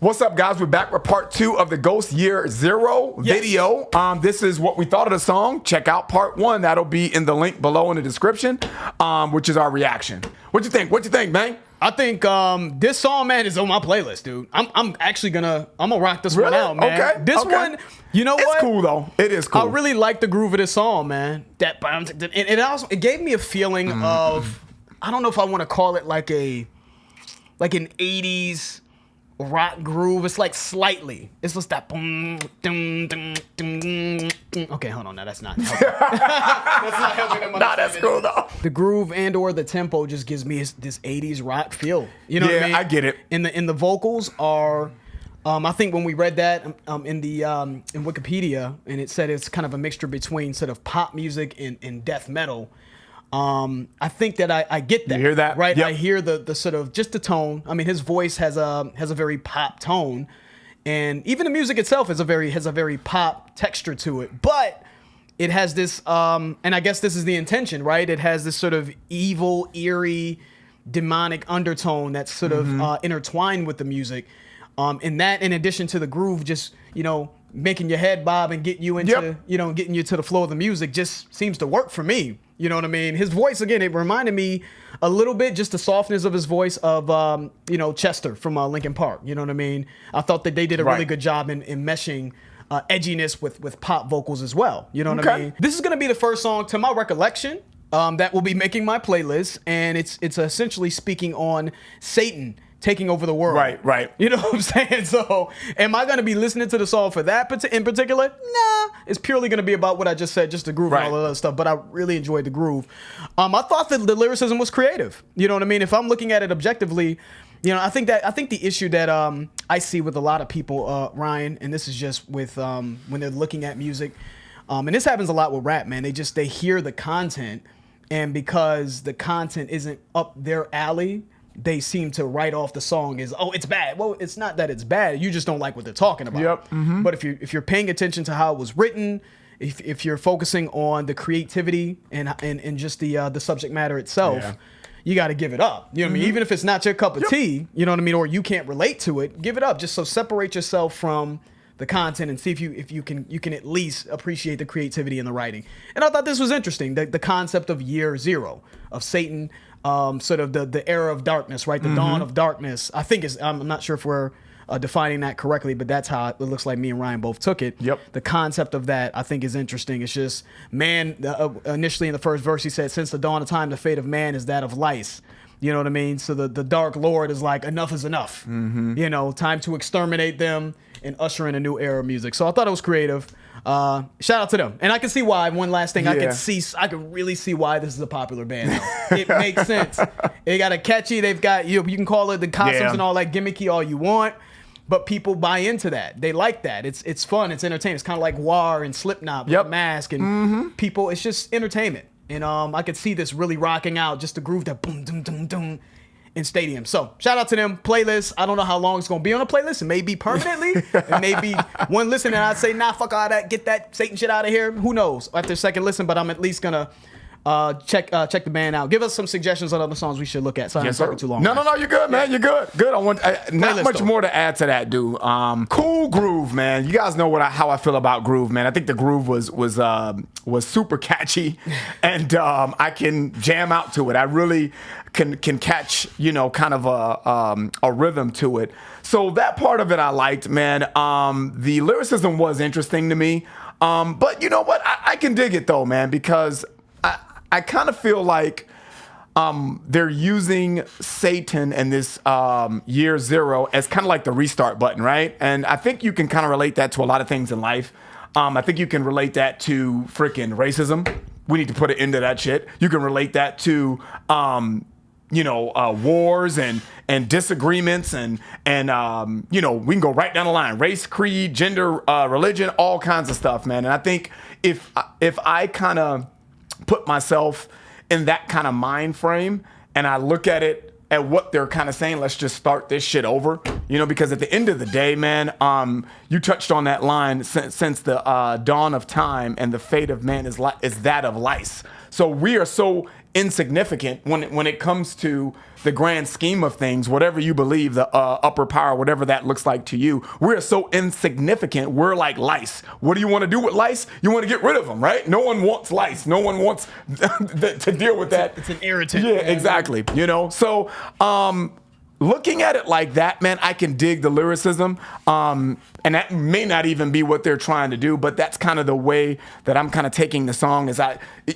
What's up, guys? We're back with part 2 of the Ghost Year Zero video. This is what we thought of the song. Check out part 1. That'll be in the link below in the description, which is our reaction. What you think? What you think, man? I think this song, man, is on my playlist, dude. I'm actually gonna rock this one out, man. Okay. This one, you know what? It's cool though. It is cool. I really like the groove of this song, man. It gave me a feeling of, I don't know if I want to call it like an 80s rock groove. It's like slightly. It's just that boom, dum, dum, dum, dum, dum. Okay, hold on. Now that's not helping. That's not helping. Nah, that's cool though. The groove and or the tempo just gives me this 80s rock feel. You know what I mean? I get it. And the vocals are, I think when we read that in Wikipedia, and it said it's kind of a mixture between sort of pop music and death metal. I think that I get that. You hear that? Right? Yep. I hear the sort of just the tone. I mean, his voice has a very pop tone, and even the music itself has a very pop texture to it. But it has this, and I guess this is the intention, right? It has this sort of evil, eerie, demonic undertone that's sort of intertwined with the music. And that, in addition to the groove, just making your head bob and getting you into getting you to the flow of the music, just seems to work for me. You know what I mean? His voice, again, it reminded me a little bit, just the softness of his voice of, Chester from Linkin Park. You know what I mean? I thought that they did a really good job in meshing edginess with pop vocals as well. You know what I mean? This is going to be the first song, to my recollection, that will be making my playlist. And it's essentially speaking on Satan taking over the world. Right. You know what I'm saying? So am I going to be listening to the song for that in particular? Nah. It's purely going to be about what I just said, just the groove and all that other stuff. But I really enjoyed the groove. I thought that the lyricism was creative. You know what I mean? If I'm looking at it objectively, I think the issue that I see with a lot of people, Ryan, and this is just with when they're looking at music, and this happens a lot with rap, man. They hear the content, and because the content isn't up their alley, they seem to write off the song as, oh, it's bad. Well, it's not that it's bad. You just don't like what they're talking about. Yep. Mm-hmm. But if you're paying attention to how it was written, if you're focusing on the creativity and just the subject matter itself, you got to give it up. You know what I mean? Even if it's not your cup of tea, you know what I mean, or you can't relate to it, give it up. Just so separate yourself from the content and see if you can at least appreciate the creativity in the writing. And I thought this was interesting. The concept of year zero, of Satan, sort of the era of darkness, right? The dawn of darkness. I think I'm not sure if we're defining that correctly, but that's how it looks like me and Ryan both took it. Yep. The concept of that, I think, is interesting. It's just, man, initially in the first verse, he said, since the dawn of time, the fate of man is that of lice. You know what I mean? So the Dark Lord is like, enough is enough. Time to exterminate them and usher in a new era of music. So I thought it was creative. Shout out to them. And I can see why. One last thing, I can really see why this is a popular band now. It makes sense. They got a catchy, they've got, you can call it the costumes and all that gimmicky all you want, but people buy into that. They like that. It's fun, it's entertainment. It's kind of like War and Slipknot with the mask and people, it's just entertainment. And I could see this really rocking out, just the groove that boom, dum, dum, dum in stadium. So shout out to them. Playlist. I don't know how long it's going to be on a playlist. It may be permanently. It may be one listen and I'd say, nah, fuck all that. Get that Satan shit out of here. Who knows after a second listen, but I'm at least going to check the band out. Give us some suggestions on other songs we should look at. So I'm not talking too long. No, you're good, man. You're good. Good. Not much more to add to that, dude. Cool groove, man. You guys know how I feel about groove, man. I think the groove was super catchy, and I can jam out to it. I really can catch, kind of a rhythm to it. So that part of it I liked, man. The lyricism was interesting to me, but you know what? I can dig it though, man, because I kind of feel like they're using Satan and this year zero as kind of like the restart button, right? And I think you can kind of relate that to a lot of things in life. I think you can relate that to freaking racism. We need to put an end to that shit. You can relate that to wars and disagreements and we can go right down the line. Race, creed, gender, religion, all kinds of stuff, man. And I think if I kind of put myself in that kind of mind frame and I look at it at what they're kind of saying, let's just start this shit over, because at the end of the day, man, you touched on that line, since the dawn of time and the fate of man is that of lice. So we are so insignificant when it comes to the grand scheme of things, whatever you believe, the upper power, whatever that looks like to you. We're so insignificant. We're like lice. What do you want to do with lice? You want to get rid of them, right? No one wants lice. No one wants to deal with that. It's an irritant. Yeah, exactly. You know, so looking at it like that, man, I can dig the lyricism. And that may not even be what they're trying to do, but that's kind of the way that I'm kind of taking the song. We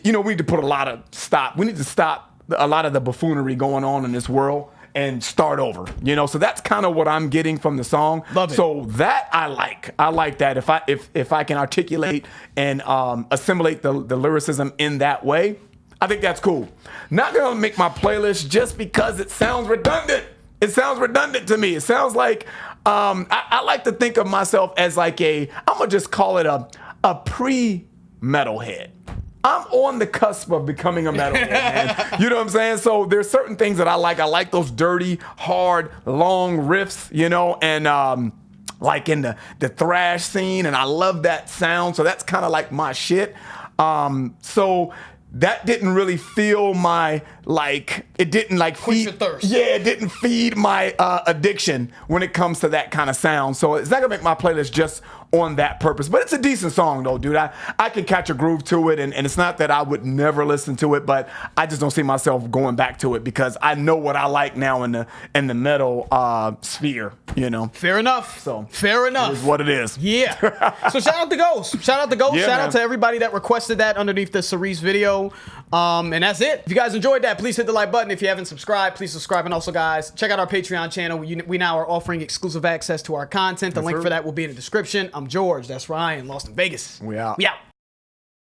need to put a lot of stop. We need to stop a lot of the buffoonery going on in this world and start over. So that's kind of what I'm getting from the song. Love it. So that I like that. If I can articulate and assimilate the lyricism in that way, I think that's cool. Not gonna make my playlist just because it sounds redundant. It sounds redundant to me. It sounds like I like to think of myself as like I'm gonna just call it a pre-metalhead. I'm on the cusp of becoming a metalhead, man. You know what I'm saying? So there's certain things that I like. I like those dirty, hard, long riffs, and like in the thrash scene, and I love that sound. So that's kind of like my shit. So that didn't really feel it didn't like feed your thirst. Yeah, it didn't feed my addiction when it comes to that kind of sound. So it's not gonna make my playlist just on that purpose. But it's a decent song though, dude. I can catch a groove to it, and it's not that I would never listen to it, but I just don't see myself going back to it because I know what I like now in the metal sphere, Fair enough. So fair enough. It is what it is. Yeah. So shout out to Ghost. Shout out to Ghost. Yeah, shout man. out to everybody that requested that underneath the Cerise video. And that's it. If you guys enjoyed that, please hit the like button. If you haven't subscribed, please subscribe. And also, guys, check out our Patreon channel. We now are offering exclusive access to our content. The link for that will be in the description. I'm George. That's Ryan. Lost in Vegas. We out. We out.